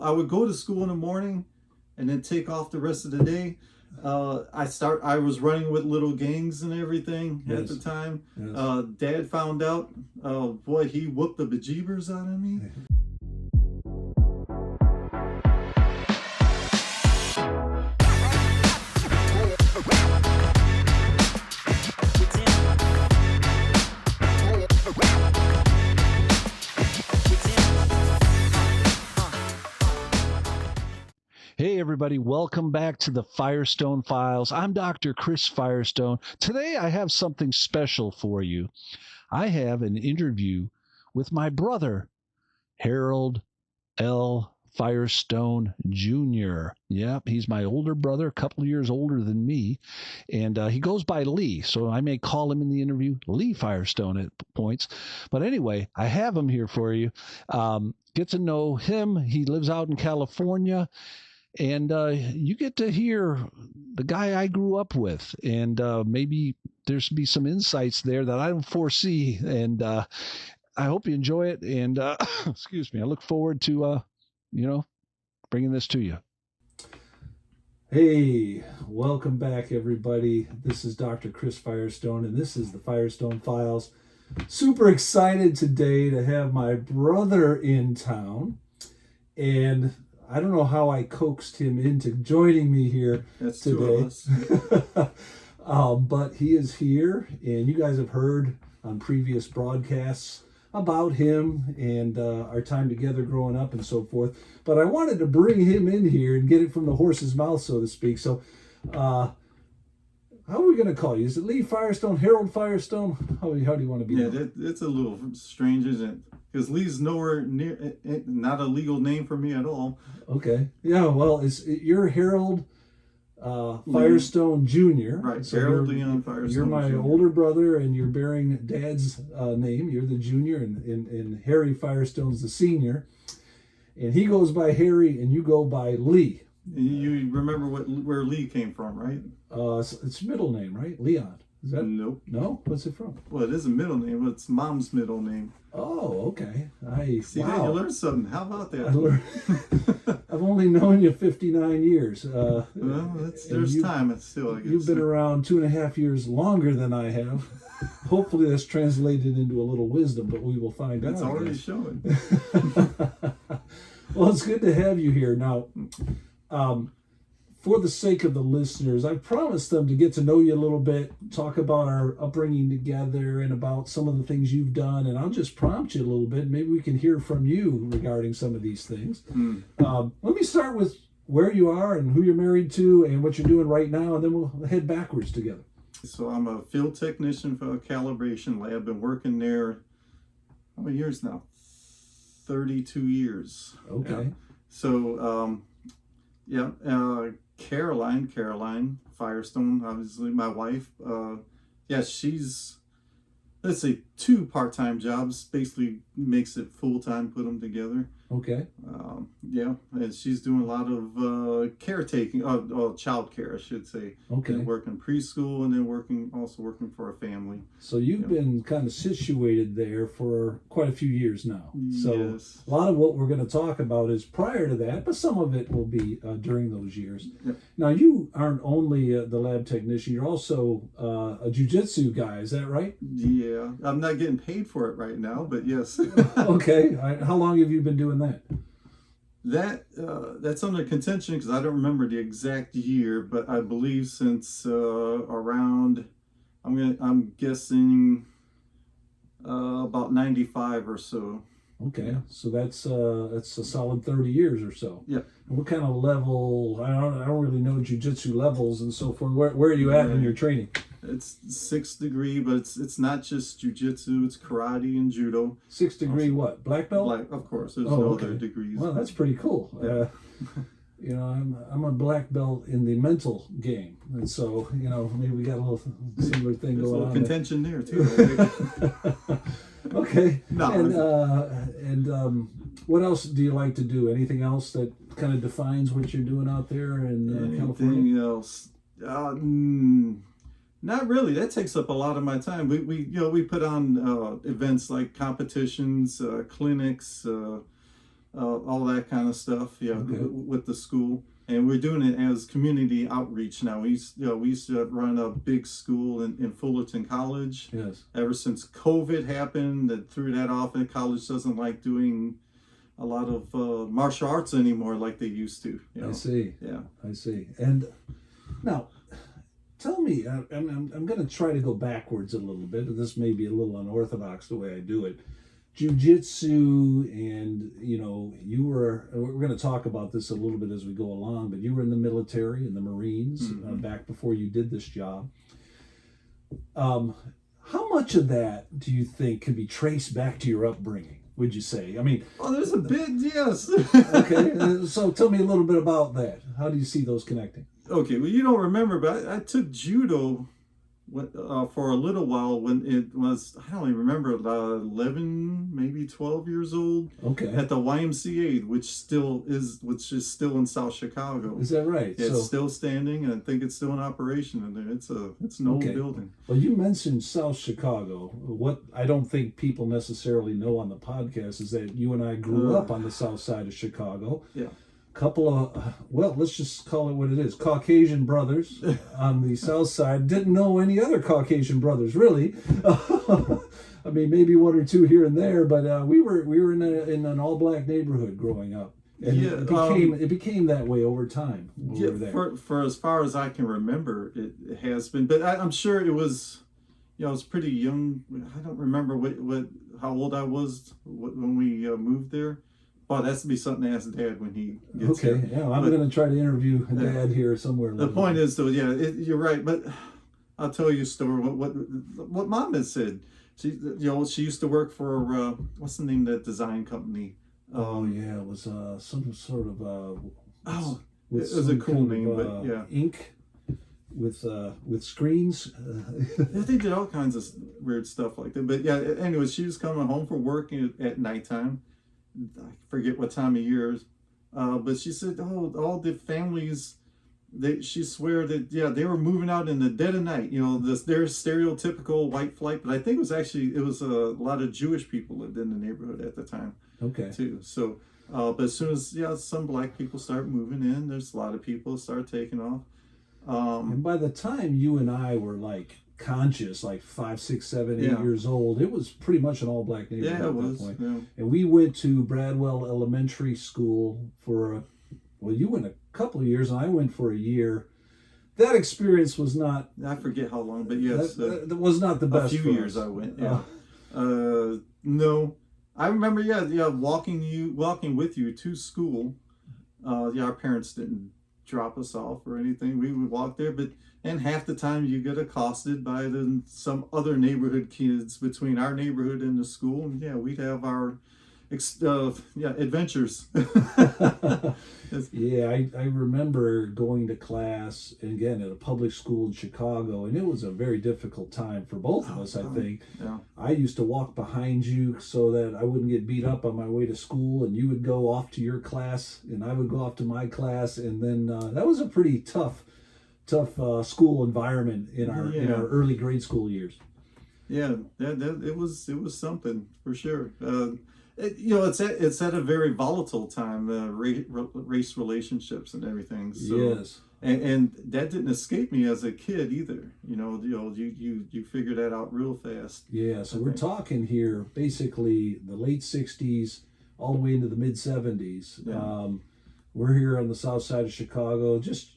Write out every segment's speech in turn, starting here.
I would go to school in the morning and then take off the rest of the day. I was running with little gangs and everything at the time. Yes. Dad found out. Boy, he whooped the bejeebers out of me. Hey everybody, welcome back to the Firestone Files. I'm Dr. Chris Firestone. Today I have something special for you. I have an interview with my brother, Harold L. Firestone Jr. Yep, he's my older brother, a couple of years older than me, and he goes by Lee, so I may call him in the interview Lee Firestone at points. But anyway, I have him here for you. Get to know him. He lives out in California. And you get to hear the guy I grew up with, and maybe there's be some insights there that I don't foresee. And I hope you enjoy it. And excuse me, I look forward to bringing this to you. Hey, welcome back, everybody. This is Dr. Chris Firestone, and this is the Firestone Files. Super excited today to have my brother in town, and I don't know how I coaxed him into joining me here today. But he is here, and you guys have heard on previous broadcasts about him and our time together growing up and so forth. But I wanted to bring him in here and get it from the horse's mouth, so to speak. So how are we going to call you? Is it Lee Firestone, Harold Firestone? How do you want to be? Yeah, it's a little strange, isn't it? Because Lee's nowhere near, not a legal name for me at all. Okay. Yeah, well, you're Harold Firestone Jr. Right, so Harold Leon Firestone. You're my Jr. older brother, and you're bearing Dad's name. You're the junior, and Harry Firestone's the senior. And he goes by Harry, and you go by Lee. You remember where Lee came from, right? It's middle name, right? Leon. Is that? Nope. No? What's it from? Well, it is a middle name, but it's Mom's middle name. Oh, okay. See, wow. You learned something. How about that? I learned. I've only known you 59 years. Well, there's time. It's still, I guess. You've been around 2.5 years longer than I have. Hopefully that's translated into a little wisdom, but we will find out. It's already showing. Well, it's good to have you here. Now, for the sake of the listeners, I promised them to get to know you a little bit, talk about our upbringing together and about some of the things you've done. And I'll just prompt you a little bit. Maybe we can hear from you regarding some of these things. Let me start with where you are and who you're married to and what you're doing right now, and then we'll head backwards together. So I'm a field technician for a calibration lab. Been working there, how many years now? 32 years. Okay. Yeah. So, Caroline Firestone, obviously my wife. She's, let's say, 2 part-time jobs, basically makes it full-time, put them together. Okay. And she's doing a lot of caretaking, child care, I should say. Okay. And working preschool and then also working for a family. So you've been kind of situated there for quite a few years now. So yes. A lot of what we're going to talk about is prior to that, but some of it will be during those years. Yep. Now, you aren't only the lab technician, you're also a jiu-jitsu guy, is that right? Yeah. I'm not getting paid for it right now, but yes. Okay. How long have you been doing that? That's under contention because I don't remember the exact year, but I believe since around, I'm guessing about 95 or so. Okay, so that's a solid 30 years or so. Yeah. And what kind of level? I don't really know jiu-jitsu levels and so forth. Where are you at in your training? It's 6th degree, but it's not just jiu-jitsu. It's karate and judo. 6th degree, what? Black belt? Black, of course. There's no other degrees. Well, that's pretty cool. Yeah. I'm a black belt in the mental game, and so maybe we got a little similar thing going on. There's a little contention there too. Okay. No. And what else do you like to do? Anything else that kind of defines what you're doing out there in California? Anything else? Not really. That takes up a lot of my time. We put on events like competitions, clinics, all that kind of stuff. Yeah, Okay. with the school. And we're doing it as community outreach now. We used to run a big school in Fullerton College. Yes. Ever since COVID happened, that threw that off, and college doesn't like doing a lot of martial arts anymore like they used to. You know? I see. Yeah. I see. And now, tell me, I'm going to try to go backwards a little bit, and this may be a little unorthodox the way I do it. Jiu-jitsu, and we're going to talk about this a little bit as we go along, but you were in the military, in the Marines, back before you did this job. How much of that do you think can be traced back to your upbringing, would you say? I mean, Oh, there's a bit, yes. okay, so tell me a little bit about that. How do you see those connecting? Okay, well, you don't remember, but I took judo for a little while when it was, I don't even remember, 11, maybe 12 years old, Okay. at the YMCA, which is still in South Chicago. Is that right? It's still standing, and I think it's still in operation in there. It's an old Okay. building. Well, you mentioned South Chicago. What I don't think people necessarily know on the podcast is that you and I grew up on the south side of Chicago. Yeah. Couple of, well, let's just call it what it is, Caucasian brothers on the south side. Didn't know any other Caucasian brothers, really. I mean, maybe one or two here and there, but we were in an all-black neighborhood growing up. And Yeah, it became that way over time when we were there. For as far as I can remember, it has been. But I'm sure it was, I was pretty young. I don't remember how old I was when we moved there. Well, that's to be something to ask Dad when he gets Okay, here. yeah, I'm going to try to interview Dad here somewhere. The point is, though, yeah, you're right. But I'll tell you a story. What Mom had said. She used to work for what's the name of that design company? Oh yeah, it was some sort of it with was a some cool kind name, of, but yeah, ink with screens. Yeah, they did all kinds of weird stuff like that. But yeah, anyway, she was coming home from work at nighttime. I forget what time of year, but she said, "Oh, all the families." She swear that they were moving out in the dead of night. Their stereotypical white flight, but I think it was a lot of Jewish people lived in the neighborhood at the time. Okay. Too. So, but as soon as some black people start moving in, there's a lot of people that start taking off. And by the time you and I were like conscious, like 5, 6, 7, 8 Yeah. years old, it was pretty much an all-black neighborhood Yeah, it at was. that point. Yeah. And we went to Bradwell Elementary School you went a couple of years, and I went for a year. That experience was not. I forget how long, but yes, that was not the best. a few years I went. Yeah. No, I remember. Yeah, walking with you to school. Our parents didn't drop us off or anything. We would walk there, and half the time you get accosted by some other neighborhood kids between our neighborhood and the school, and we'd have our adventures. Yeah, I remember going to class, and again at a public school in Chicago, and it was a very difficult time for both of us, I think. Yeah. I used to walk behind you so that I wouldn't get beat up on my way to school, and you would go off to your class, and I would go off to my class, and then that was a pretty tough school environment in our early grade school years. Yeah, it was something for sure. It's at a very volatile time, race relationships and everything. So, yes, and that didn't escape me as a kid either. You figure that out real fast. yeah. So we're talking here basically the late '60s all the way into the mid '70s. Yeah. We're here on the south side of Chicago, just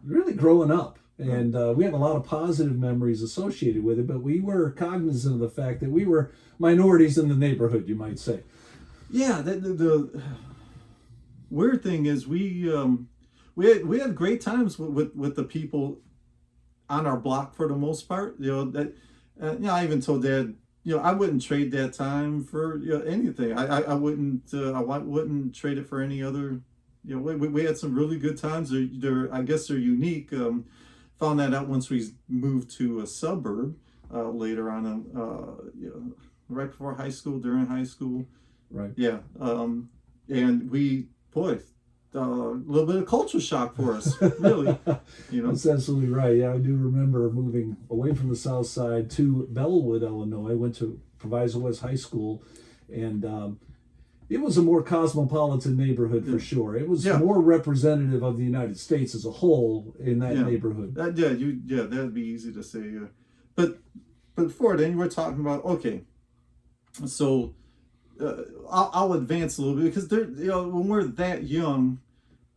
really growing up. And we have a lot of positive memories associated with it, but we were cognizant of the fact that we were minorities in the neighborhood, you might say. Yeah, the weird thing is we had great times with the people on our block for the most part. I even told Dad, I wouldn't trade that time for anything. I wouldn't trade it for any other. We had some really good times. I guess they're unique. Found that out once we moved to a suburb later on, right before high school, during high school. Right. Yeah. And a little bit of culture shock for us, really. That's absolutely right. Yeah, I do remember moving away from the south side to Bellwood, Illinois. I went to Proviso West High School, and It was a more cosmopolitan neighborhood for sure. It was Yeah. more representative of the United States as a whole in that neighborhood. That'd be easy to say. Yeah, but before then, you were talking about so I'll advance a little bit because when we're that young,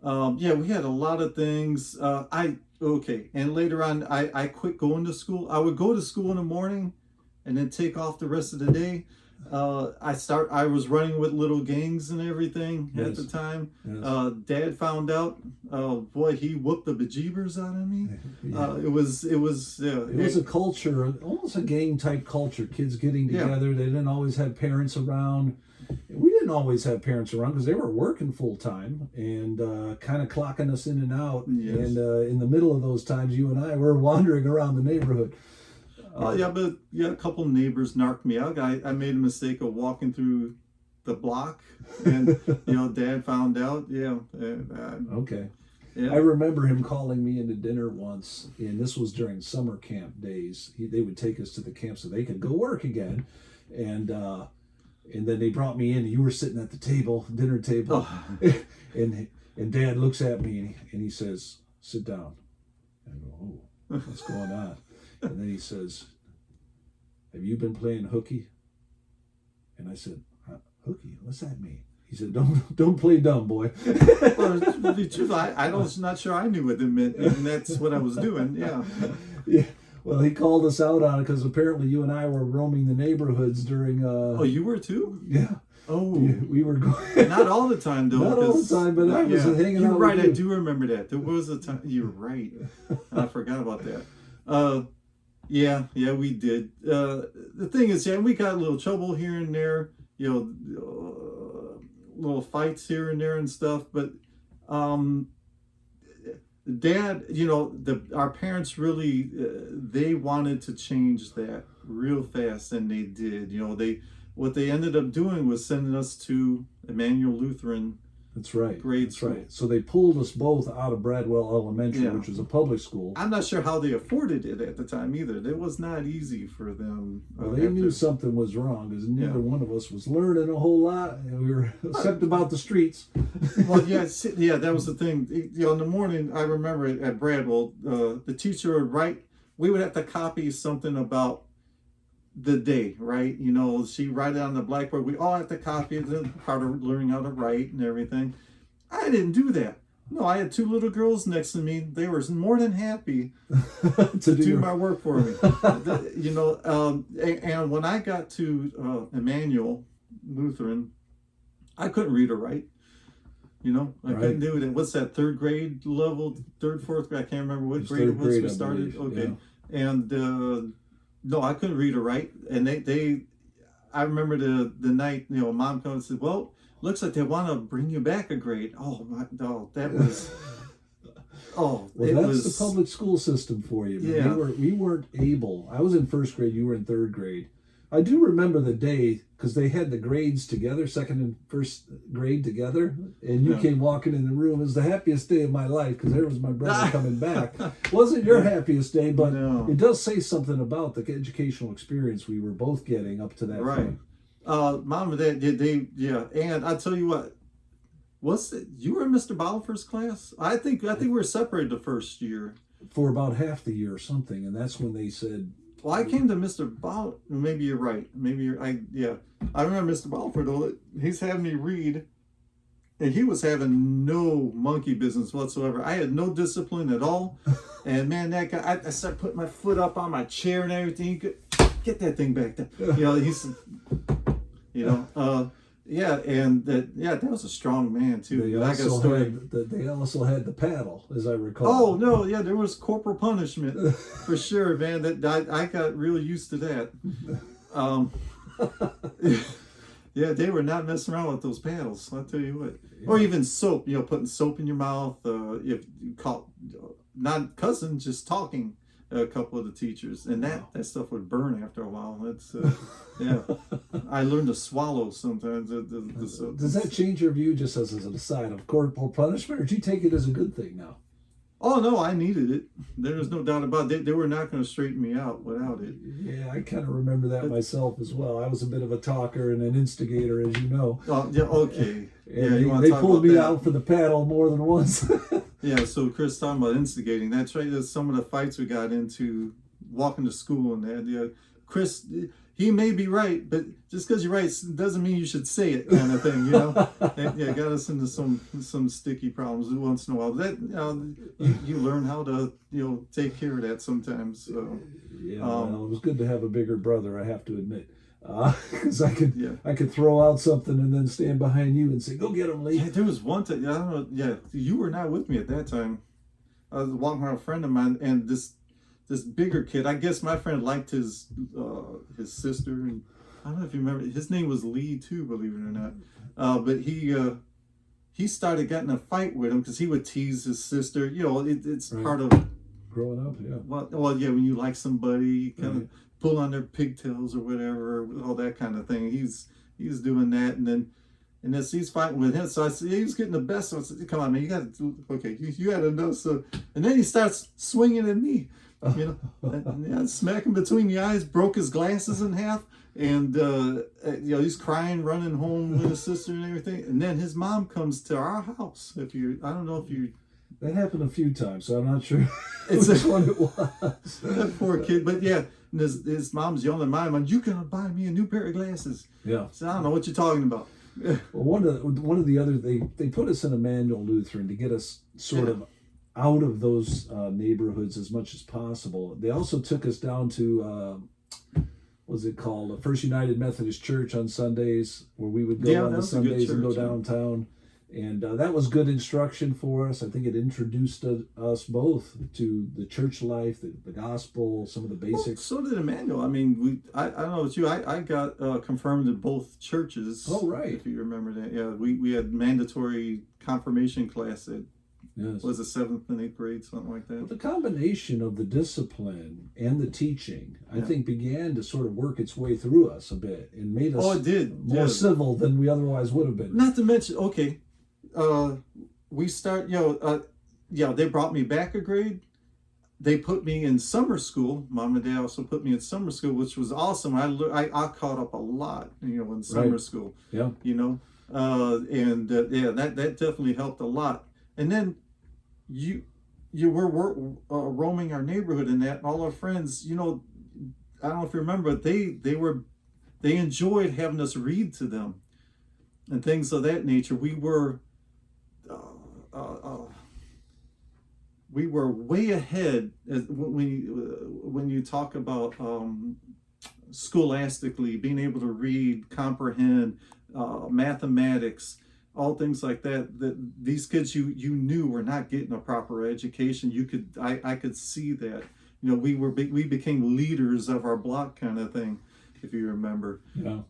we had a lot of things. And later on, I quit going to school. I would go to school in the morning, and then take off the rest of the day. I was running with little gangs and everything at the time. Yes. Dad found out. He whooped the bejeebers out of me. Yeah. It was a culture, almost a gang type culture. Kids getting together. They didn't always have parents around. We didn't always have parents around because they were working full time and kind of clocking us in and out. Yes. And in the middle of those times, you and I were wandering around the neighborhood. A couple neighbors narked me out. I made a mistake of walking through the block, and Dad found out. Okay. Yeah. I remember him calling me into dinner once, and this was during summer camp days. They would take us to the camp so they could go work again, and then they brought me in. And you were sitting at the dinner table, and Dad looks at me and he says, "Sit down." I go, "Oh, what's going on?" And then he says, "Have you been playing hooky?" And I said, "Hooky? What's that mean?" He said, "Don't play dumb, boy." Well, to be truthful, I'm not sure I knew what it meant, and that's what I was doing. Yeah. Yeah. Well, he called us out on it because apparently you and I were roaming the neighborhoods during. Oh, you were too? Yeah. Oh. Yeah, we were going. Not all the time, though. Not all the time, but I was hanging out. You're right. With you. I do remember that. There was a time. You're right. I forgot about that. We did. The thing is, we got a little trouble here and there. Little fights here and there and stuff. But Dad, our parents really they wanted to change that real fast, and they did. What they ended up doing was sending us to Emmanuel Lutheran. That's right. Grade That's school. right. So they pulled us both out of Bradwell Elementary, which was a public school. I'm not sure how they afforded it at the time either. It was not easy for them. Well, they knew something was wrong because neither one of us was learning a whole lot. And we were except about the streets. Well, that was the thing. In the morning, I remember at Bradwell, the teacher would write. We would have to copy something about the day, right? She write it on the blackboard. We all have to copy it, part of learning how to write and everything. I didn't do that. No, I had two little girls next to me. They were more than happy to do my work for me. And when I got to Emmanuel Lutheran, I couldn't read or write. I couldn't do it. What's that, third grade level, fourth grade? I can't remember what grade it was we started. Okay. Yeah. And no, I couldn't read or write. And I remember the night, Mom comes and said, "Well, looks like they want to bring you back a grade." That was. That's the public school system for you. Yeah. We weren't able. I was in first grade. You were in third grade. I do remember the day because they had the grades together, second and first grade together, and you came walking in the room. It was the happiest day of my life because there was my brother coming back. Wasn't your happiest day, but it does say something about the educational experience we were both getting up to that point. Mom and Dad, and I'll tell you what. You were in Mr. Balfour's class? I think we were separated the first year. For about half the year or something, and that's when they said. Well, I came to Mr. Balfour. Maybe you're right. I remember Mr. Balfour though. He's having me read, and he was having no monkey business whatsoever. I had no discipline at all, and man, that guy. I started putting my foot up on my chair and everything. He could get that thing back there. He's. That was a strong man too. They also had the paddle, as I recall. Oh no, there was corporal punishment for sure, man. That I got real used to that. They were not messing around with those paddles. I'll tell you what. Yeah. Or even soap. Putting soap in your mouth. If you caught not cussing, just talking. A couple of the teachers, and that stuff would burn after a while. That's I learned to swallow sometimes. Does that change your view, just as an aside, of corporal punishment, or do you take it as a good thing now? Oh no, I needed it. There's no doubt about it. They were not going to straighten me out without it. Yeah, I kind of remember that myself as well. I was a bit of a talker and an instigator, as you know. Oh yeah, okay. And Yeah, you want they to talk pulled about me that? out for the paddle more than once. Yeah, so Chris talking about instigating. That's right. That's some of the fights we got into walking to school and that. Yeah, Chris, he may be right, but just because you're right doesn't mean you should say it, kind of thing. You know. And, yeah, got us into some sticky problems once in a while. That you learn how to take care of that sometimes. So. Yeah, well, it was good to have a bigger brother, I have to admit, because I could throw out something and then stand behind you and say, "Go get him, Lee." Yeah, there was one time. I don't know. Yeah, you were not with me at that time. I was walking around with a friend of mine, and this bigger kid. I guess my friend liked his sister, and I don't know if you remember. His name was Lee too, believe it or not. But he started getting a fight with him because he would tease his sister. It's right. Part of growing up. Yeah. Well, yeah. When you like somebody, you kind of pull on their pigtails or whatever, all that kind of thing. He's doing that, and then he's fighting with him. So I said, he was getting the best. So I said, come on, man, you got to, okay, you got to know. So, and then he starts swinging at me, and smacking between the eyes, broke his glasses in half, and he's crying, running home with his sister and everything. And then his mom comes to our house. I don't know if you. That happened a few times, so I'm not sure which one it was. That poor kid, but yeah, and his mom's yelling at my mom, "You gonna buy me a new pair of glasses?" Yeah. So I don't know what you're talking about. Well, one of the other they put us in Emmanuel Lutheran to get us sort of out of those neighborhoods as much as possible. They also took us down to what was it called, First United Methodist Church on Sundays, where we would go on the Sundays and go downtown. And that was good instruction for us. I think it introduced us both to the church life, the gospel, some of the basics. Well, so did Emmanuel. I mean, I don't know about you. I got confirmed in both churches. Oh, right. If you remember that. Yeah, we had mandatory confirmation class at, was it 7th and 8th grade, something like that. But the combination of the discipline and the teaching, I think, began to sort of work its way through us a bit and made us more civil than we otherwise would have been. Not to mention, okay, we start, they brought me back a grade. They put me in summer school. Mom and Dad also put me in summer school, which was awesome. I caught up a lot, in summer school. Yeah. That definitely helped a lot. And then you were roaming our neighborhood and that, and all our friends, I don't know if you remember, they enjoyed having us read to them and things of that nature. We were way ahead when you talk about scholastically being able to read, comprehend, mathematics, all things like that. That these kids you knew were not getting a proper education. I could see that. We became leaders of our block, kind of thing, if you remember. Yeah.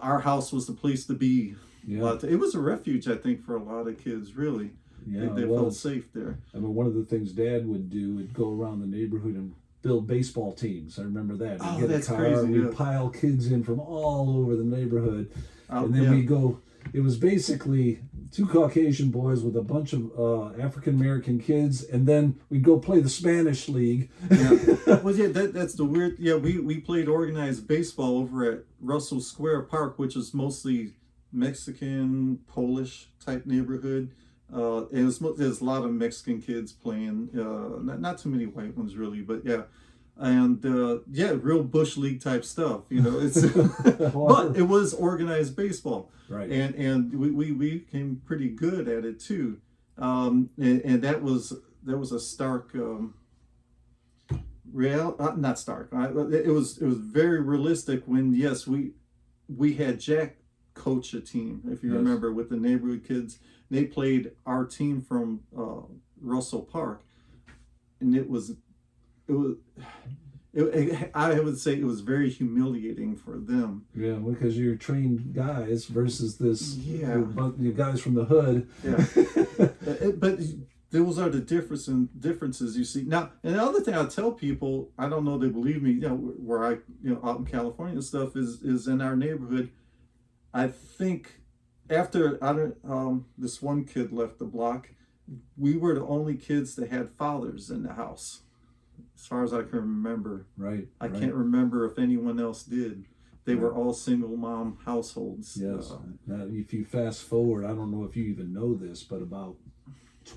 Our house was the place to be. Yeah. It was a refuge, I think, for a lot of kids, really. Yeah, they felt safe there. I mean, one of the things Dad would do would go around the neighborhood and build baseball teams. I remember that. We'd get a car crazy, and we'd pile kids in from all over the neighborhood. And then we'd go, it was basically 2 Caucasian boys with a bunch of African-American kids, and then we'd go play the Spanish League. Yeah. Well, yeah, that's the weird, we played organized baseball over at Russell Square Park, which is mostly Mexican, Polish type neighborhood. And there's a lot of Mexican kids playing, not too many white ones really, but yeah. And real Bush League type stuff, it's but it was organized baseball. Right. And we became pretty good at it too. And that was a stark not stark. It was very realistic when we had Jack coach a team, if you remember, with the neighborhood kids. They played our team from Russell Park, and I would say it was very humiliating for them. Yeah, because you're trained guys versus this you guys from the hood. Yeah. But those are the differences you see. Now, and the other thing I tell people, I don't know they believe me, where I, out in California and stuff, is in our neighborhood. I think after this one kid left the block, we were the only kids that had fathers in the house, as far as I can remember. Right. I can't remember if anyone else did. They were all single mom households. Yes. Now, if you fast forward, I don't know if you even know this, but about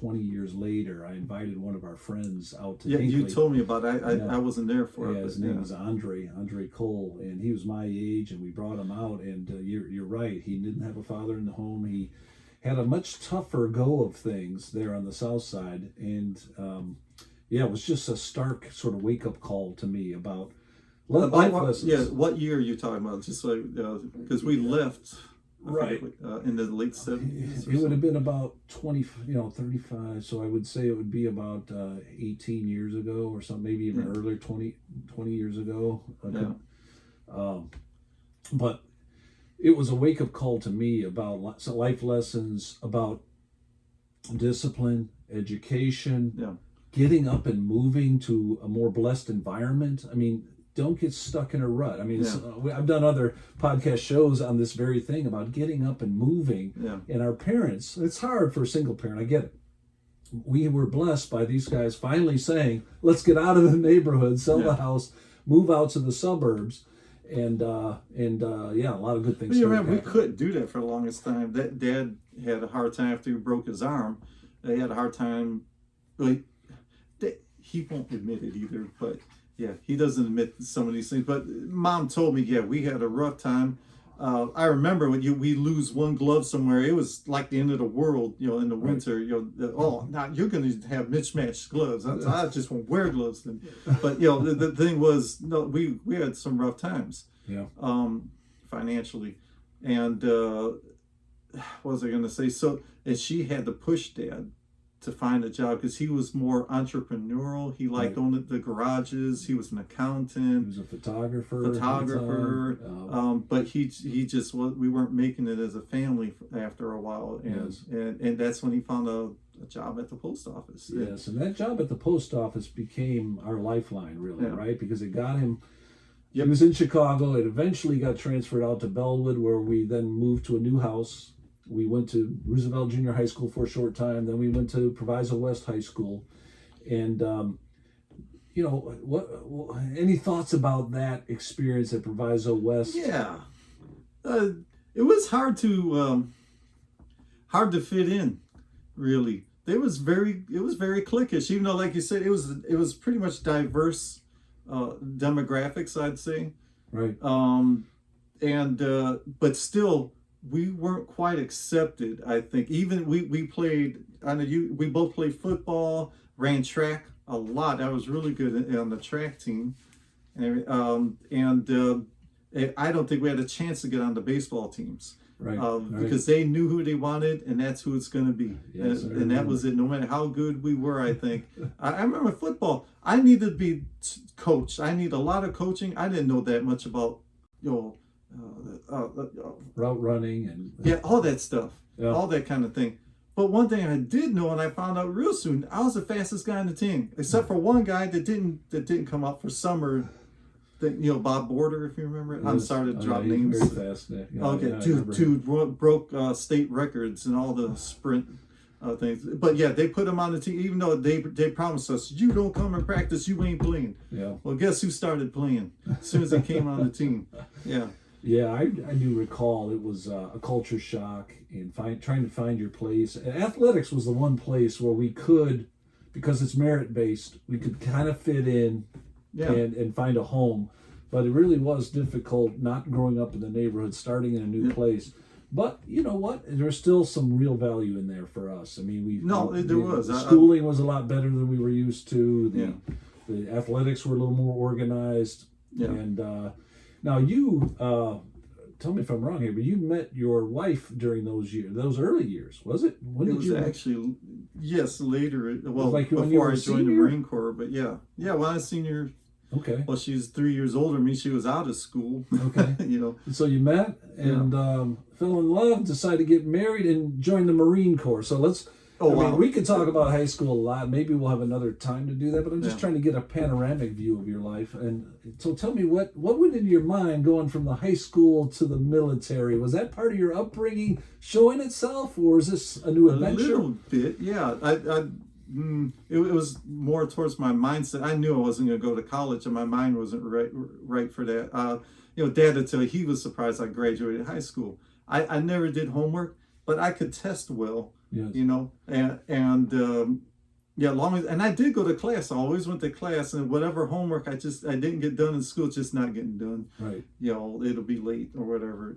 20 years later, I invited one of our friends out to Hinkley. You told me about it. I wasn't there for it. His name was Andre Cole, and he was my age, and we brought him out, and you're right. He didn't have a father in the home. He had a much tougher go of things there on the south side, and it was just a stark sort of wake-up call to me about life lessons. Yeah, what year are you talking about? Just like, because we left... Right. In the late 70s. It would have been about 35. So I would say it would be about 18 years ago or something, maybe even earlier, 20 years ago. But it was a wake-up call to me about life lessons, about discipline, education, getting up and moving to a more blessed environment. I mean, don't get stuck in a rut. I mean, I've done other podcast shows on this very thing about getting up and moving. Yeah. And our parents, it's hard for a single parent. I get it. We were blessed by these guys finally saying, let's get out of the neighborhood, sell the house, move out to the suburbs. And a lot of good things. You remember, we couldn't do that for the longest time. That Dad had a hard time after he broke his arm. They had a hard time. He won't admit it either, but... Yeah, he doesn't admit some of these things, but Mom told me, we had a rough time. I remember when we lose one glove somewhere, it was like the end of the world, in the winter. Now you're going to have mismatched gloves. I just won't wear gloves then. But the thing was, no, we had some rough times, financially, and what was I going to say? So, and she had to push Dad to find a job because he was more entrepreneurial. He liked owning the garages. He was an accountant. He was a photographer. But he just we weren't making it as a family after a while, and that's when he found a job at the post office. Yes, and that job at the post office became our lifeline, really, right? Because it got him. He was in Chicago. It eventually got transferred out to Bellwood, where we then moved to a new house. We went to Roosevelt Junior High School for a short time. Then we went to Proviso West High School. And, what any thoughts about that experience at Proviso West? Yeah. It was hard to fit in, really. It was very cliquish, even though, like you said, it was pretty much diverse demographics, I'd say. Right. But still, we weren't quite accepted, I think. Even we played, we both played football, ran track a lot. I was really good on the track team. And I don't think we had a chance to get on the baseball teams. Right. Because they knew who they wanted, and that's who it's going to be. Yes, and that was it, no matter how good we were, I think. I remember football. I needed to be coached. I need a lot of coaching. I didn't know that much about, route running and all that stuff, all that kind of thing. But one thing I did know, and I found out real soon, I was the fastest guy on the team, except for one guy that didn't come out for summer. Bob Border, if you remember. I'm sorry to drop names. Very fast. Dude broke state records and all the sprint things. But they put him on the team, even though they promised us, you don't come and practice, you ain't playing. Yeah. Well, guess who started playing as soon as he came on the team? Yeah. Yeah, I do recall it was a culture shock in trying to find your place. And athletics was the one place where we could, because it's merit-based, we could kind of fit in and find a home. But it really was difficult not growing up in the neighborhood, starting in a new place. But you know what? There's still some real value in there for us. I mean, there was. Schooling was a lot better than we were used to. The athletics were a little more organized. Yeah. And now you, tell me if I'm wrong here, but you met your wife during those early years, was it? When did you actually, yes, later. Well, like before I joined the Marine Corps, but when I was senior. Okay. Well, she's 3 years older than me. She was out of school. Okay. So you met and fell in love, decided to get married, and joined the Marine Corps. So let's. Oh, I wow. mean, we could talk about high school a lot. Maybe we'll have another time to do that, but I'm just Yeah. trying to get a panoramic view of your life. And so tell me, what went into your mind going from the high school to the military? Was that part of your upbringing showing itself, or is this a new A adventure? little bit, yeah. It was more towards my mindset. I knew I wasn't going to go to college, and my mind wasn't right for that. Dad would tell you he was surprised I graduated high school. I never did homework, but I could test well, Yes. yeah, long as, and I did go to class. I always went to class, and whatever homework I didn't get done in school, it's just not getting done. Right. It'll be late or whatever.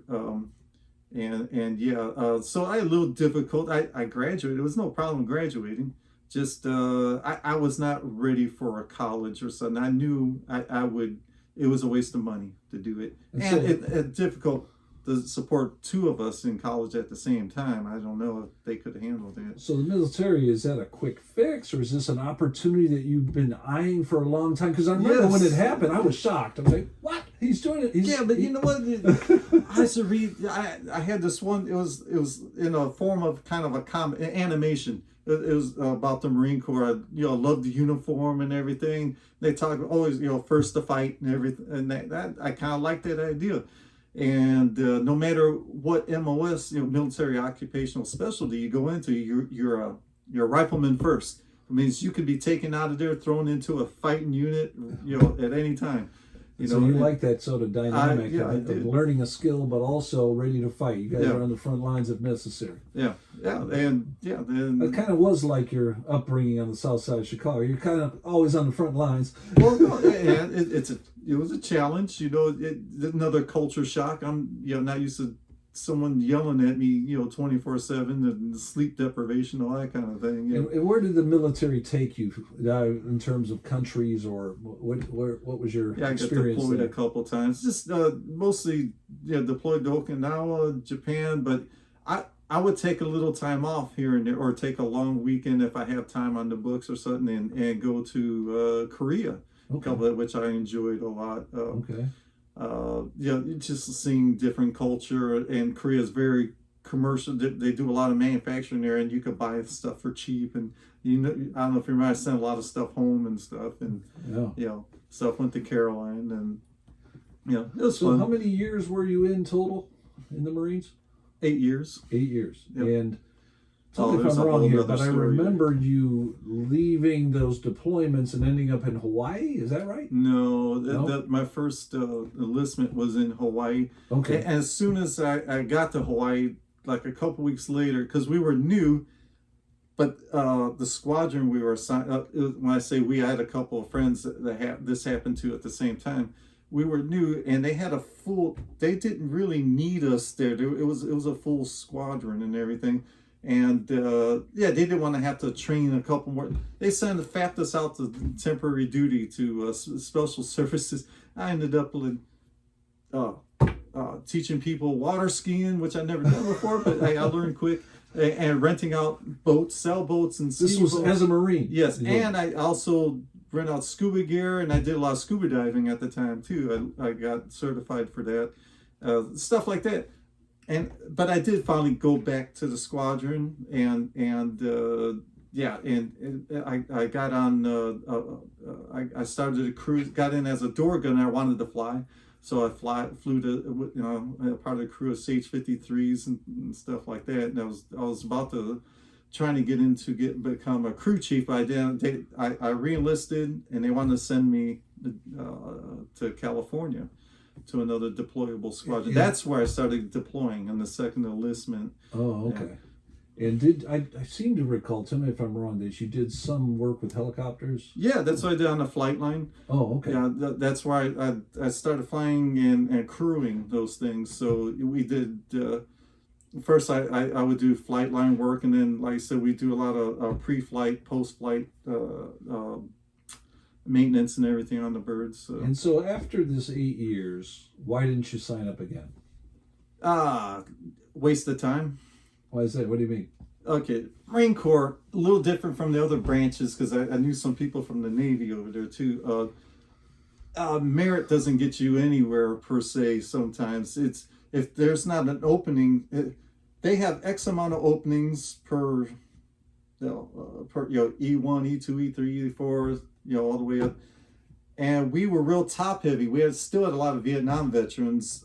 So I had a little difficult. I graduated. It was no problem graduating. Just I was not ready for a college or something. I knew I would. It was a waste of money to do it, and it difficult to support two of us in college at the same time. I don't know if they could handle that. So the military, is that a quick fix, or is this an opportunity that you've been eyeing for a long time? Because I remember when it happened, I was shocked. I was like, "What? He's doing it?" You know what? I used to read. I had this one. It was in a form of kind of a animation. It was about the Marine Corps. I loved the uniform and everything. They talk always first to fight and everything, and that I kind of like that idea. And no matter what MOS, military occupational specialty you go into, you're a rifleman first. It means you can be taken out of there, thrown into a fighting unit, at any time. So you like that sort of dynamic of learning a skill, but also ready to fight. You guys are on the front lines if necessary. Then It kind of was like your upbringing on the south side of Chicago. You're kind of always on the front lines. Well, no, it was a challenge. Another culture shock. I'm not used to someone yelling at me 24/7 and sleep deprivation, all that kind of thing. And where did the military take you in terms of countries, or what was your experience? I got deployed a couple times. Just mostly deployed to Okinawa, Japan, but I would take a little time off here and there, or take a long weekend if I have time on the books or something, and go to Korea, which I enjoyed a lot. Just seeing different culture, and Korea is very commercial. They do a lot of manufacturing there, and you could buy stuff for cheap. And I don't know if you remember, I sent a lot of stuff home and stuff, and stuff went to Caroline, and it was fun. How many years were you in total in the Marines? 8 years. 8 years. Yep. And tell me if I'm wrong here, but I remember you leaving those deployments and ending up in Hawaii. Is that right? No, my first enlistment was in Hawaii. Okay. And as soon as I got to Hawaii, like a couple weeks later, because we were new, but the squadron we were assigned, when I say we, I had a couple of friends that this happened to at the same time. We were new, and they had they didn't really need us there. It was a full squadron and everything. And they didn't want to have to train a couple more. They fapped us out to temporary duty to special services. I ended up teaching people water skiing, which I'd never done before, but I learned quick. And renting out boats, sailboats, and this was as a Marine. Yes, and I also rent out scuba gear, and I did a lot of scuba diving at the time too. I got certified for that, stuff like that. But I did finally go back to the squadron, and I got on. I started a cruise, got in as a door gunner. I wanted to fly, so I flew to part of the crew of CH-53s and stuff like that. And I was about to trying to get into become a crew chief, but I re-enlisted, and they wanted to send me to California to another deployable squadron. Yeah. That's where I started deploying in the second enlistment. Oh, okay. Yeah. And I seem to recall, tell me if I'm wrong, that you did some work with helicopters? Yeah, that's what I did on the flight line. Oh, okay. Yeah, that's where I started flying and crewing those things. So we did, first I would do flight line work, and then, like I said, we do a lot of pre-flight, post-flight maintenance and everything on the birds. So. And so after this 8 years, why didn't you sign up again? Waste of time. Why is that? What do you mean? Okay, Marine Corps, a little different from the other branches, because I knew some people from the Navy over there too. Merit doesn't get you anywhere per se. Sometimes if there's not an opening, they have X amount of openings per E1, E2, E3, E4, all the way up. And we were real top heavy. We still had a lot of Vietnam veterans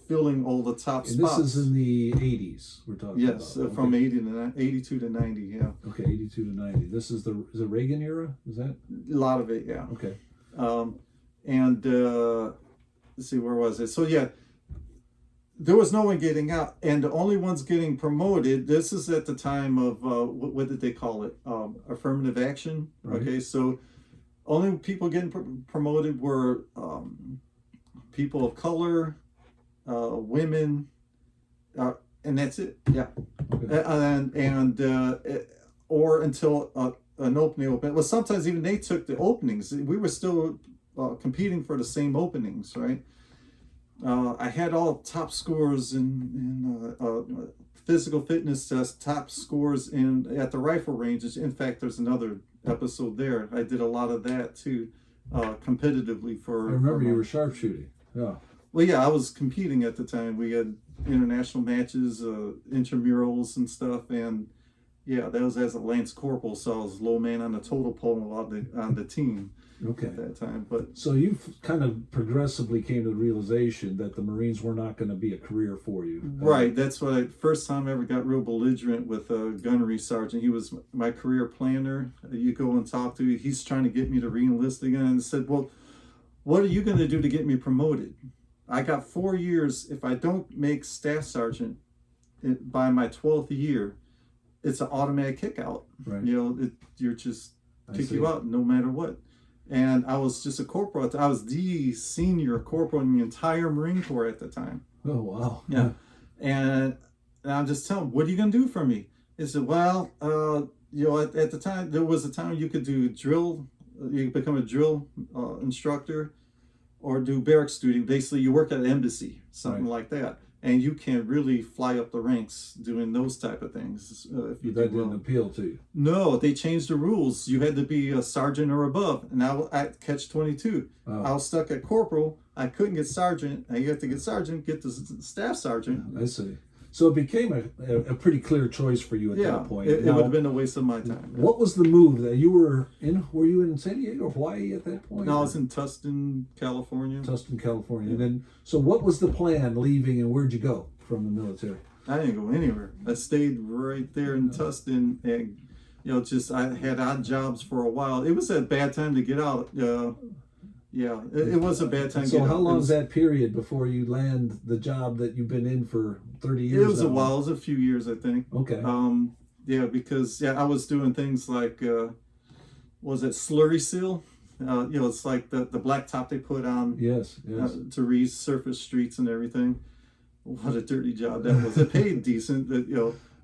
filling all the top And spots. this is in the 80s we're talking about. Yes, from 82 to 90, yeah. Okay, 82 to 90. This is the Reagan era? Is that? A lot of it, yeah. Okay. And let's see, where was it? So yeah, there was no one getting out, and the only ones getting promoted. This is at the time of what did they call it? Affirmative action. Right. Okay, so only people getting promoted were people of color, women, and that's it. Yeah, Okay. Or until an opening opened. Well, sometimes even they took the openings. We were still competing for the same openings, right? I had all top scores in physical fitness test, top scores at the rifle ranges. In fact, there's another episode there. I did a lot of that too, competitively for. I remember you were sharpshooting. Yeah. Well, yeah, I was competing at the time. We had international matches, intramurals and stuff, and yeah, that was as a Lance Corporal, so I was low man on the total pole on the team. Okay. At that time, but so you kind of progressively came to the realization that the Marines were not going to be a career for you. Right. That's what first time I ever got real belligerent with a gunnery sergeant. He was my career planner. You go and talk to. He's trying to get me to re-enlist again, and said, "Well, what are you going to do to get me promoted? I got 4 years. If I don't make staff sergeant by my 12th year, it's an automatic kick out. Right. You're just kick you out no matter what." And I was just a corporal. I was the senior corporal in the entire Marine Corps at the time. Oh, wow. Yeah. And I'm just telling him, what are you going to do for me? He said, well, at the time, there was a time you could do drill. You could become a drill instructor or do barracks duty. Basically, you work at an embassy, something like that. And you can really fly up the ranks doing those type of things. If you that didn't appeal to you? No, they changed the rules. You had to be a sergeant or above. And now at catch 22, I was stuck at corporal. I couldn't get sergeant. You have to get sergeant, get the staff sergeant. I see. So it became a pretty clear choice for you at that point. It would have been a waste of my time. What was the move that you were in? Were you in San Diego or Hawaii at that point? No, I was in Tustin, California. Tustin, California. And then, so what was the plan leaving, and where'd you go from the military? I didn't go anywhere. I stayed right there in Tustin, and I had odd jobs for a while. It was a bad time to get out. It was a bad time. So how long is that period before you land the job that you've been in for 30 years? It was now? a while. It was a few years, I think. Okay. Because I was doing things like, was it slurry seal? It's like the black top they put on. Yes. To resurface streets and everything. What a dirty job that was. It paid decent.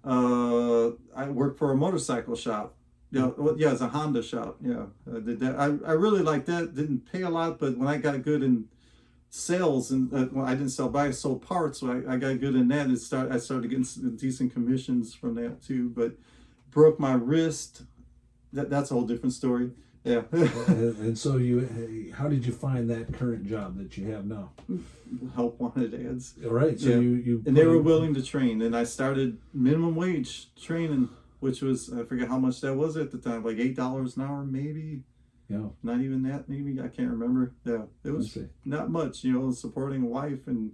I worked for a motorcycle shop. It's a Honda shop. Yeah, I did that. I really liked that. Didn't pay a lot, but when I got good in sales, and I didn't sell bikes, I sold parts, so I got good in that. And I started getting some decent commissions from that too. But broke my wrist. That's a whole different story. Yeah. And so how did you find that current job that you have now? Help wanted ads. All right. So you and they were willing to train, and I started minimum wage training, which was, I forget how much that was at the time, like $8 an hour, maybe. Yeah. Not even that, maybe. I can't remember. Yeah. It was not much, supporting a wife. And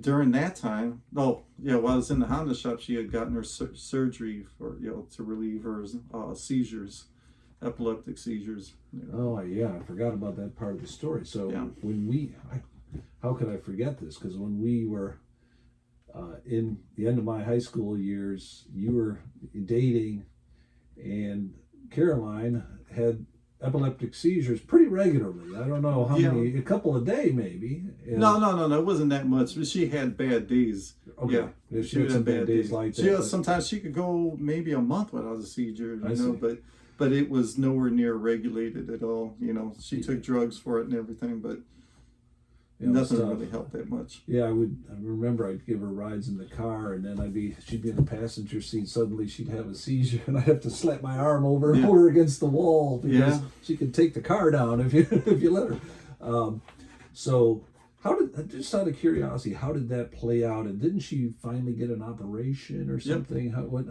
during that time, while I was in the Honda shop, she had gotten her surgery for, to relieve her seizures, epileptic seizures. Oh, yeah. I forgot about that part of the story. So when how could I forget this? Because when we were in the end of my high school years, you were dating, and Caroline had epileptic seizures pretty regularly. I don't know how many, a couple a day maybe. No, it wasn't that much, but she had bad days. Okay. Yeah, she had some bad days like that. Sometimes she could go maybe a month without a seizure, but it was nowhere near regulated at all. She took drugs for it and everything, but nothing really helped that much. Yeah, I remember I'd give her rides in the car, and then she'd be in the passenger seat. Suddenly she'd have a seizure, and I'd have to slap my arm over her against the wall because she could take the car down if you let her. So How did, just out of curiosity, how did that play out? And didn't she finally get an operation or something? Yep. How, what,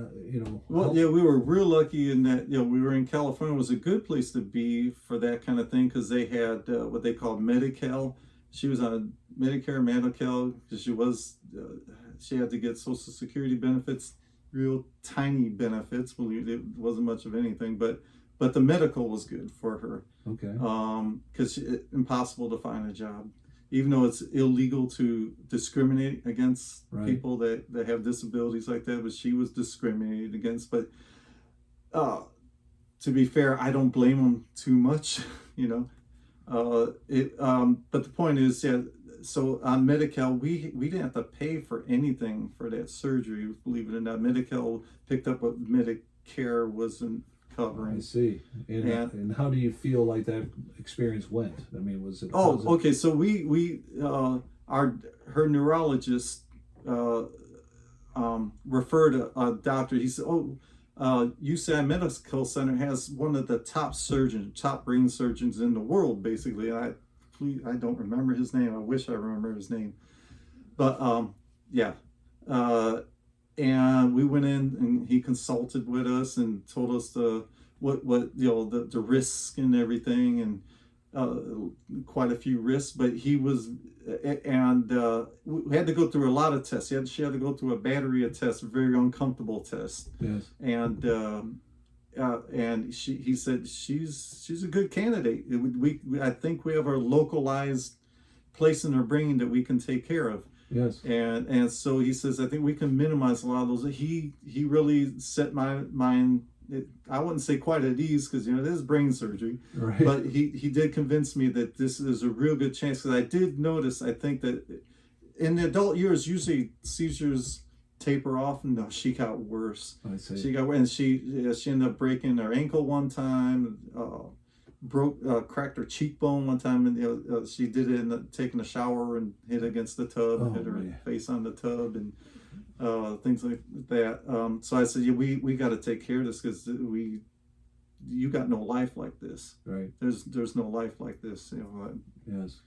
Well, yeah, we were real lucky in that, we were in California. It was a good place to be for that kind of thing because they had what they called Medi-Cal. She was on Medicare, Medi-Cal, because she had to get Social Security benefits, real tiny benefits. It wasn't much of anything, but the medical was good for her. Okay. Because impossible to find a job. Even though it's illegal to discriminate against people that have disabilities like that, but she was discriminated against. But to be fair, I don't blame them too much, But the point is, so on Medi-Cal, we didn't have to pay for anything for that surgery, believe it or not. Medi-Cal picked up what Medicare wasn't covering. I see. And how do you feel like that experience went? I mean, was it? Okay. So her neurologist referred a doctor. He said, UCI Medical Center has one of the top brain surgeons in the world, basically. And I don't remember his name. I wish I remember his name. But and we went in and he consulted with us and told us the risk and everything, and quite a few risks. But he was, and we had to go through a lot of tests. She had to go through a battery of tests, very uncomfortable tests. Yes. And he said she's a good candidate. I think we have a localized place in her brain that we can take care of. Yes. And so he says, I think we can minimize a lot of those. He really set my mind, I wouldn't say quite at ease, because it is brain surgery, right. But he did convince me that this is a real good chance, because I did notice, I think that in the adult years, usually seizures taper off, and no, she got worse. I see. She got worse, and she ended up breaking her ankle one time, cracked her cheekbone one time, and she did it in taking a shower and hit against the tub, and hit her face on the tub, and things like that. So I said, we got to take care of this, because you got no life like this. Right. There's no life like this. Yes.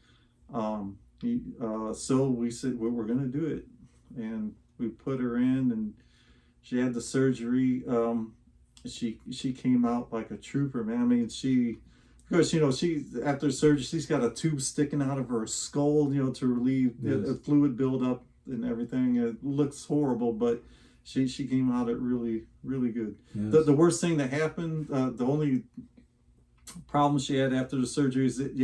So we said, we're going to do it, and we put her in, and she had the surgery. She came out like a trooper, man. I mean, of course, she after surgery, she's got a tube sticking out of her skull, to relieve the fluid buildup and everything. It looks horrible, but she came out it really, really good. Yes. The worst thing that happened, the only problem she had after the surgery is that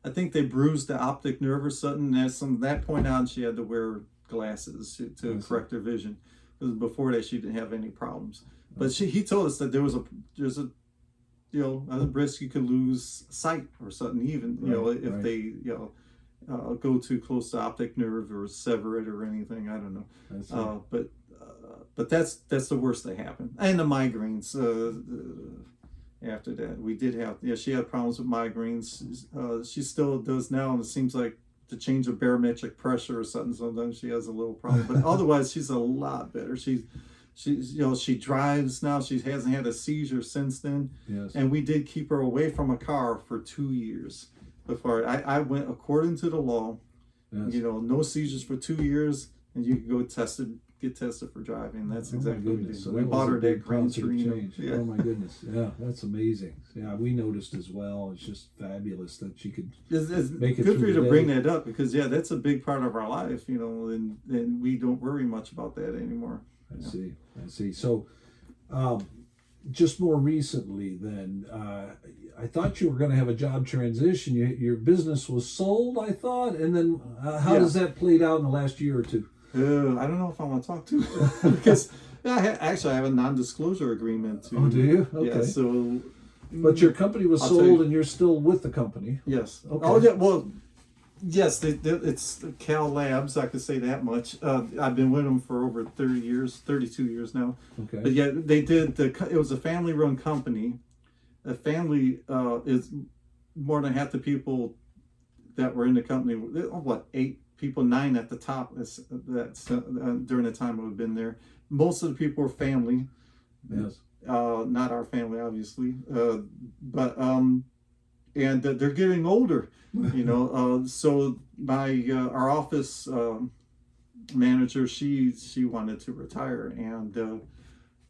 I think they bruised the optic nerve or something. And from that point on, she had to wear glasses to correct her vision. Because before that, she didn't have any problems. But he told us that there's a risk you could lose sight or something, even if they go too close to optic nerve or sever it or anything. I don't know. But that's the worst that happened. And the migraines. After that, we did have she had problems with migraines. She still does now, and it seems like to change a barometric pressure or something, sometimes she has a little problem. But otherwise, she's a lot better. She drives now. She hasn't had a seizure since then. Yes. And we did keep her away from a car for 2 years before I went according to the law. Yes. No seizures for 2 years, and you can go get tested for driving. That's exactly what we did. So we bought her that Gran Torino. Yeah. Oh my goodness. Yeah, that's amazing. Yeah, we noticed as well. It's just fabulous that she could make it. Good for you to bring that up, because that's a big part of our life, and we don't worry much about that anymore. I see. So, just more recently, then, I thought you were going to have a job transition. Your business was sold, I thought, and then how does that played out in the last year or two? I don't know if I want to talk to because I have a non-disclosure agreement. Oh, do you? Okay. Yeah. So, but your company was sold, and you're still with the company. Yes. Okay. Oh, yeah. Well. Yes, it's Cal Labs. I could say that much. I've been with them for over 32 years now. Okay. But yeah, they did it was a family-run company. A family is more than half the people that were in the company. 8 people, 9 at the top. That's during the time I've been there. Most of the people were family. Yes. Not our family, obviously. But and they're getting older, so my our office manager, she wanted to retire, and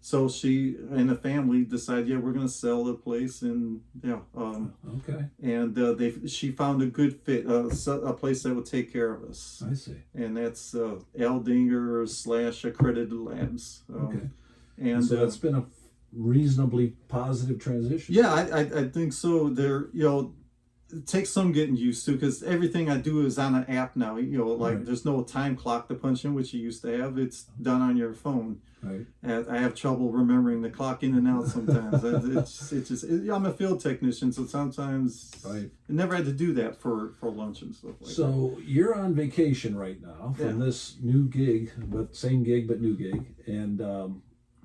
so she and the family decided, yeah, we're going to sell the place, and Okay. and she found a good fit, a place that would take care of us. I see. And that's Eldinger / Accredited Labs. Okay. And so it's been a reasonably positive transition. Yeah, I think so. There, it takes some getting used to, because everything I do is on an app now. Right. There's no time clock to punch in, which you used to have. It's done on your phone. Right. And I have trouble remembering the clock in and out sometimes. I'm a field technician, so sometimes Right. I never had to do that for lunch and stuff like that. So you're on vacation right now from this new gig, but same gig but new gig, and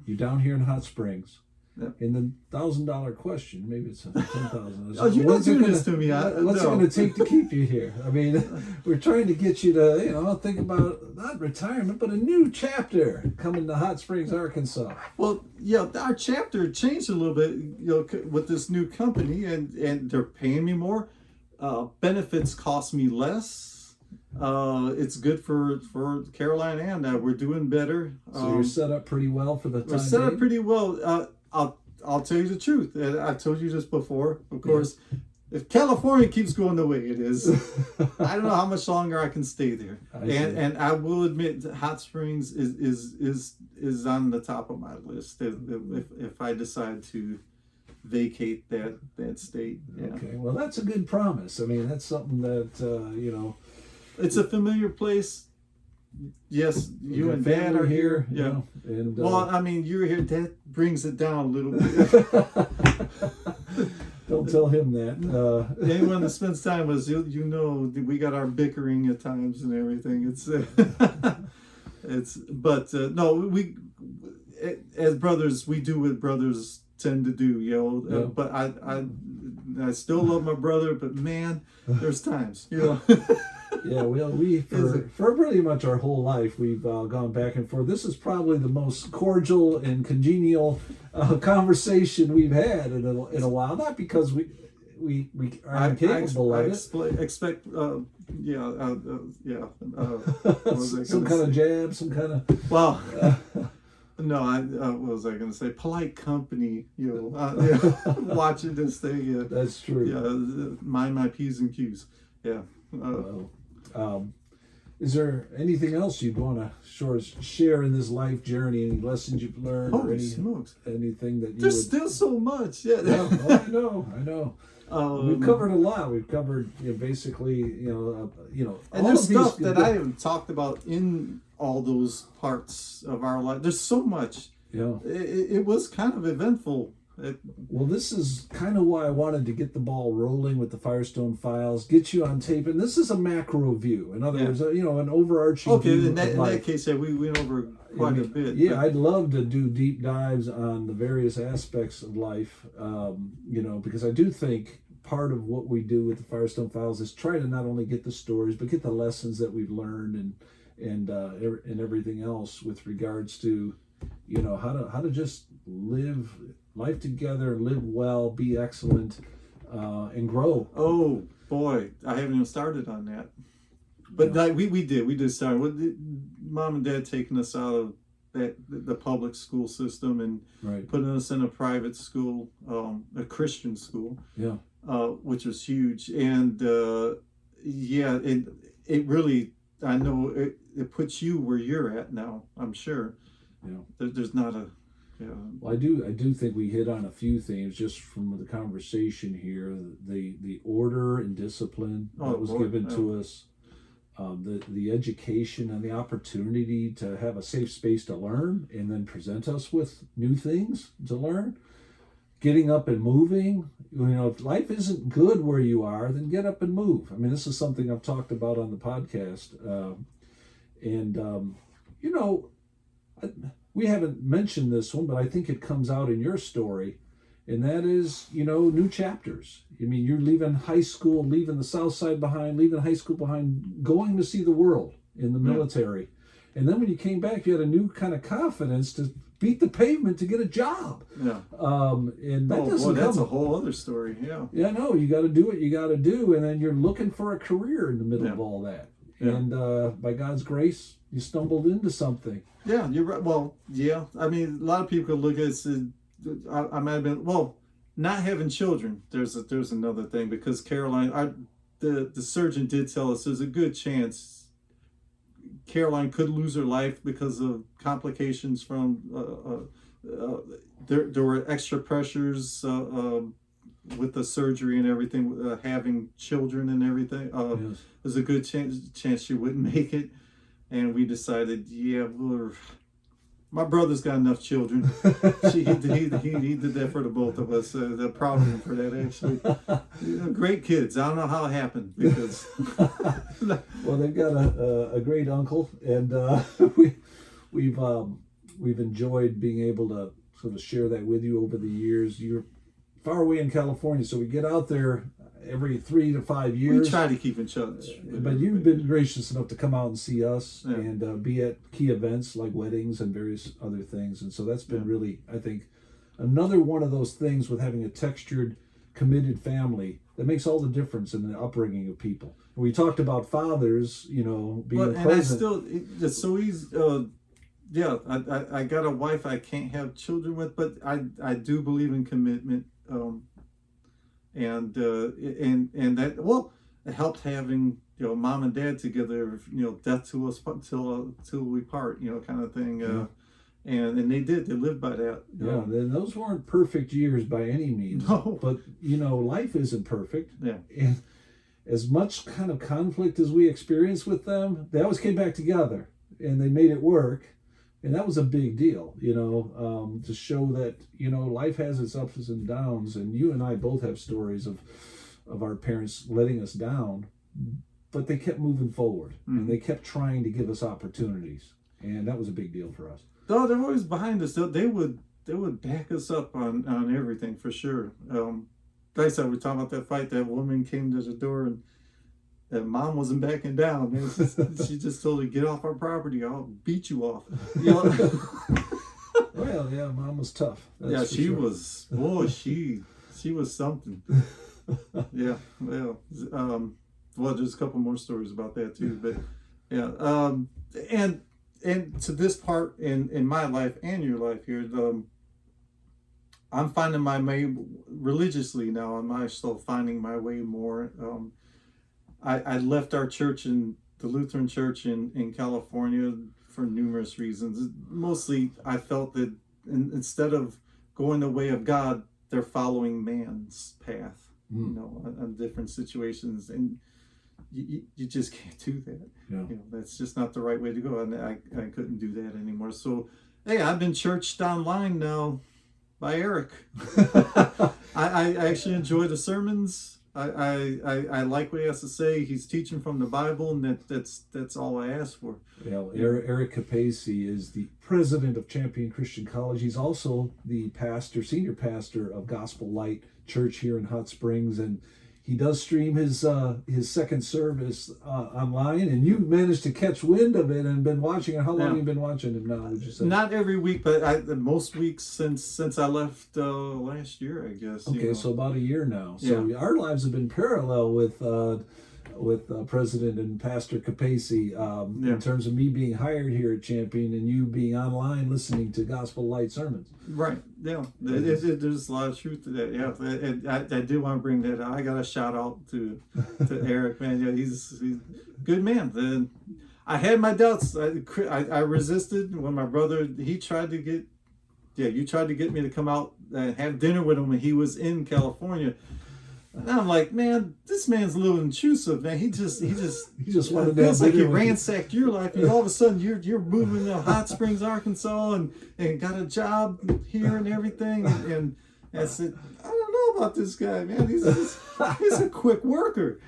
you're down here in Hot Springs. Yeah. And the $1,000 question, maybe it's $10,000. Oh, you're not doing this to me. What's it going to take to keep you here? I mean, we're trying to get you to, think about not retirement, but a new chapter coming to Hot Springs, Arkansas. Well, yeah, our chapter changed a little bit, with this new company, and they're paying me more. Benefits cost me less. It's good for Caroline, and we're doing better. So you're set up pretty well for the time. We're set up being? pretty well. I'll tell you the truth. I've told you this before. Of course, if California keeps going the way it is, I don't know how much longer I can stay there. And I will admit, Hot Springs is on the top of my list if I decide to vacate that state. Yeah. Okay, well, that's a good promise. I mean, that's something that it's a familiar place. Yes, you and Dad family are here. you Yeah. know, and Well, I mean, you're here. That brings it down a little bit. don't tell him that. Anyone that spends time with us, we got our bickering at times and everything. No, we as brothers, we do what brothers tend to do, Yeah. But I still love my brother, but man, there's times, Yeah, well, for pretty much our whole life, we've gone back and forth. This is probably the most cordial and congenial conversation we've had in a while. Not because we are incapable of it. Expect, what was I Some gonna kind of say? jab, some kind of. Well, no, what was I going to say? Polite company, watching this thing. Yeah. That's true. Yeah, mind my P's and Q's. Yeah. Is there anything else you'd want to share in this life journey? Any lessons you've learned, or Holy smokes! Anything that you There's would... still so much. Yeah. Oh, I know. We've covered a lot. We've covered basically, and all there's of these stuff that I haven't talked about in all those parts of our life. There's so much. Yeah. It was kind of eventful. Well, this is kind of why I wanted to get the ball rolling with the Firestone Files, get you on tape, and this is a macro view. In other words, an overarching view. Okay, in that case, we went over quite a bit. Yeah, I'd love to do deep dives on the various aspects of life, because I do think part of what we do with the Firestone Files is try to not only get the stories, but get the lessons that we've learned and everything else with regards to, how to just live life together, live well, be excellent, and grow. Oh boy, I haven't even started on that. But we did start with Mom and Dad taking us out of the public school system and putting us in a private school, a Christian school. Yeah. Which was huge, and it really, I know it puts you where you're at now. I'm sure. Yeah. There's not a. Yeah. Well, I do think we hit on a few things just from the conversation here. The order and discipline that was given to us, the education and the opportunity to have a safe space to learn and then present us with new things to learn. Getting up and moving. If life isn't good where you are, then get up and move. I mean, this is something I've talked about on the podcast, we haven't mentioned this one, but I think it comes out in your story, and that is, new chapters. I mean, you're leaving high school, leaving the South Side behind, leaving high school behind, going to see the world in the military. And then when you came back, you had a new kind of confidence to beat the pavement to get a job. Yeah. And that doesn't that's come. a whole other story. Yeah. Yeah, no, you got to do what you got to do, and then you're looking for a career in the middle Yeah. of all that. Yeah. And by God's grace, you stumbled into something. Yeah, you're right. Well, yeah. I mean, a lot of people could look at it and say, I might have been, well, not having children. There's another thing, because Caroline, the surgeon did tell us there's a good chance Caroline could lose her life because of complications from there were extra pressures with the surgery and everything, having children and everything. Yes. There's a good chance she wouldn't make it, and we decided, yeah, my brother's got enough children. He did that for the both of us. They're proud of him for that, actually. Great kids. I don't know how it happened, because Well, they've got a great uncle, and we've enjoyed being able to sort of share that with you over the years. You're far away in California, so we get out there every 3 to 5 years. we try to keep in touch. But you've been gracious enough to come out and see us, Yeah. and be at key events like weddings and various other things. And so that's been really, I think, another one of those things with having a textured, committed family that makes all the difference in the upbringing of people. And we talked about fathers, being And present. it's so easy. Yeah, I got a wife I can't have children with, but I do believe in commitment. And that, well, it helped having mom and dad together, death to us till we part, kind of thing. And they lived by that. Yeah, and those weren't perfect years by any means. No. But life isn't perfect. Yeah. And as much kind of conflict as we experienced with them, they always came back together and they made it work. And that was a big deal, to show that, life has its ups and downs. And you and I both have stories of our parents letting us down, but they kept moving forward and they kept trying to give us opportunities. And that was a big deal for us. No, they're always behind us. They would back us up on everything, for sure. Like I said, we were talking about that fight. That woman came to the door, and that mom wasn't backing down. Man. She just told her, "Get off our property. I'll beat you off." Well, yeah, mom was tough. That's for she sure. was. Boy, she was something. Yeah. Well, there's a couple more stories about that too. But yeah. And to this part in my life and your life here, I'm finding my way religiously now. I'm still finding my way more. I left our church, the Lutheran church in California, for numerous reasons. Mostly, I felt that instead of going the way of God, they're following man's path, on different situations. And you just can't do that. Yeah. That's just not the right way to go. And I couldn't do that anymore. So, hey, I've been churched online now by Eric. I actually enjoy the sermons. I like what he has to say. He's teaching from the Bible, and that's all I ask for. Yeah, Eric Capacey is the president of Champion Christian College. He's also the senior pastor of Gospel Light Church here in Hot Springs, and he does stream his second service online, and you managed to catch wind of it and been watching it. How long have you been watching him now, would you say? Not every week, but most weeks since I left last year, I guess. Okay, so about a year now. So our lives have been parallel with President and Pastor Capacey in terms of me being hired here at Champion and you being online listening to Gospel Light sermons. Right. Yeah. There's a lot of truth to that. Yeah. And I do want to bring that out. I got a shout out to Eric, man. Yeah, he's a good man. And I had my doubts. I resisted when my brother, you tried to get me to come out and have dinner with him when he was in California. And I'm like, man, this man's a little intrusive, man. He just wanted to feels like he have dinner with you. ransacked your life, and all of a sudden you're moving to Hot Springs, Arkansas, and got a job here and everything. And I said, I don't know about this guy, man. He's a quick worker,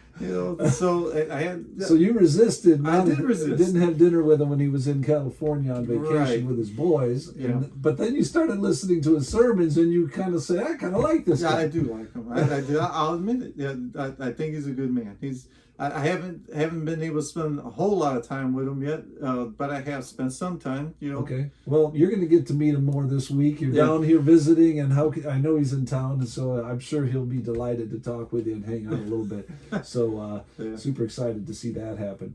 So I had. So you resisted. I did resist. Didn't have dinner with him when he was in California on vacation Right. with his boys. Yeah. But then you started listening to his sermons, and you kind of say, I kind of like this Yeah, guy. I do like him. I do. I'll admit it. Yeah, I think he's a good man. I haven't been able to spend a whole lot of time with him yet, but I have spent some time. Okay. Well, you're going to get to meet him more this week. You're Yeah. down here visiting, and I know he's in town, and so I'm sure he'll be delighted to talk with you and hang out a little bit. So super excited to see that happen.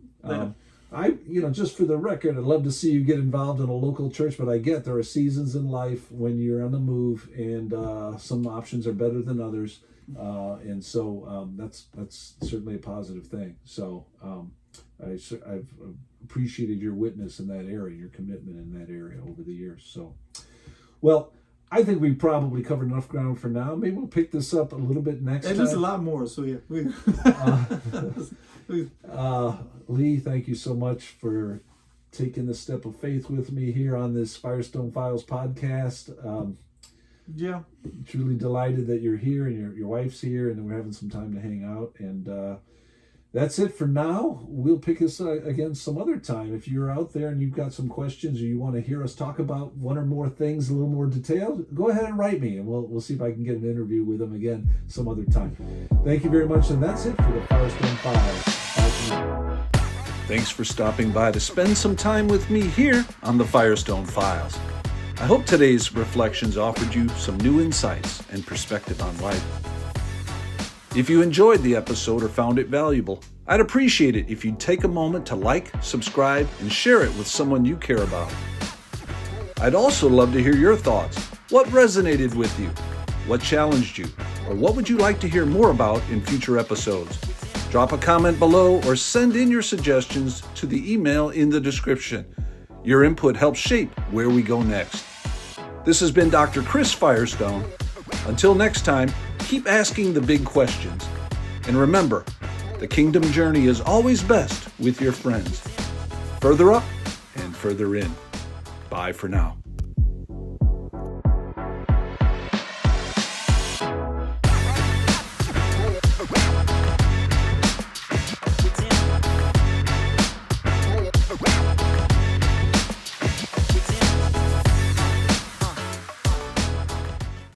Just for the record, I'd love to see you get involved in a local church, but I get there are seasons in life when you're on the move, and some options are better than others. And so that's certainly a positive thing. So I've appreciated your witness in that area, your commitment in that area over the years. So, well, I think we've probably covered enough ground for now. Maybe we'll pick this up a little bit next time. There's a lot more, so yeah. Lee, thank you so much for taking the step of faith with me here on this Firestone Files podcast. Yeah. Truly delighted that you're here and your wife's here, and we're having some time to hang out. And that's it for now. We'll pick this again some other time. If you're out there and you've got some questions or you want to hear us talk about one or more things a little more detailed, go ahead and write me, and we'll see if I can get an interview with them again some other time. Thank you very much, and that's it for the Firestone Files. Bye for now. Thanks for stopping by to spend some time with me here on the Firestone Files. I hope today's reflections offered you some new insights and perspective on life. If you enjoyed the episode or found it valuable, I'd appreciate it if you'd take a moment to like, subscribe, and share it with someone you care about. I'd also love to hear your thoughts. What resonated with you? What challenged you? Or what would you like to hear more about in future episodes? Drop a comment below or send in your suggestions to the email in the description. Your input helps shape where we go next. This has been Dr. Chris Firestone. Until next time, keep asking the big questions. And remember, the kingdom journey is always best with your friends. Further up and further in. Bye for now.